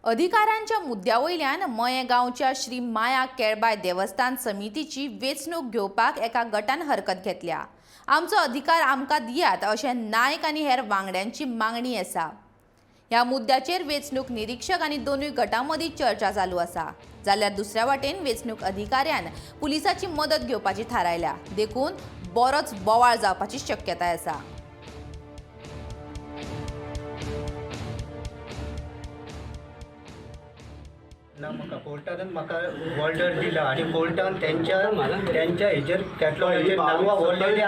अधिकाऱ्यांच्या मुद्द्यावयल्यान मयेगांवच्या श्री माया केळबाय देवस्थान समितीची वेंचणूक घेवपाक एका गटान हरकत घेतल्या। आमचो अधिकार आमकां दियात अशें नायक आनी हेर वांगड्यांची मागणी आसा। ह्या मुद्द्याचेर वेंचणूक निरीक्षक आनी दोनूय गटां मदीं चर्चा चालू आसा। जाल्यार दुसऱ्या वाटेन वेंचणूक अधिकाऱ्यान पुलिसाची मदत घेवपाची थारायल्या, देखून बरोच बोवाळ जावपाची शक्यताय आसा। ना म्हाका कोर्टान म्हाका ऑर्डर दिला आणि कोर्टान त्यांच्या हेजेर कॅटलॉगाचेर नांवां ऑलरेडी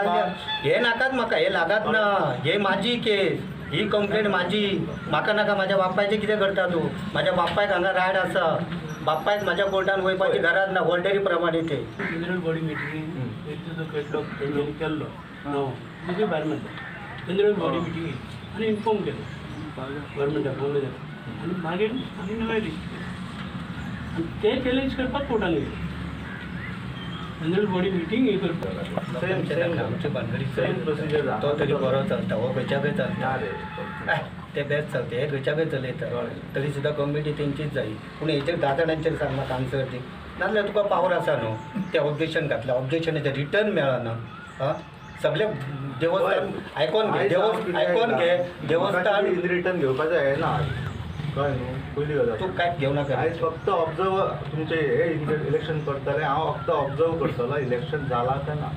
हे नाकात, म्हाका हे लागत ना। हे माझी केस, ही कंप्लेंट माझी। म्हाका नाका, माझ्या बापायचे कितें करता तूं? माझ्या बापायक हांगा रायट आसा, बापायक माझ्या कोर्टान वयपाची गरज ना ऑर्डरी प्रमाणे। ते बॉडी मिटींग कॅटलॉग केल्लो दुसरी भायर म्हणटा बॉडी मिटींग आनी इन्फॉर्म केलो गव्हर्मेंटाक फोन आनी मागीर आमी नवेली ते चॅलेंज करपाक कोर्टान गेले बॉडी मिटींग हे करपाक आमचे भानगडी तो तरी बरो चलता, हो खंयच्याकय चलता, ते बेस्ट चलता, हे खंयच्याकय चलयता। तरी सुद्दां कमिटी तेंचीच जायी, पूण हेचेर 10 जाणांचेर सांग म्हाका आन्सर दी, नाजाल्यार तुका पावर आसा न्हू। ते ऑब्जेक्शन घातला, ऑब्जेक्शनाचें रिटर्न मेळना। सगळे देवस्थान आयकोन घे देवस्थान रिटर्न घेवपाचें हे ना कळ्ळें न्हू। पयली गजाल तूं कांयच घेवनाका, आयज फक्त ऑब्जर्व तुमचे हे इलेक्शन करतले, हांव फक्त ऑब्जर्व करतलो इलेक्शन जाला काय ना।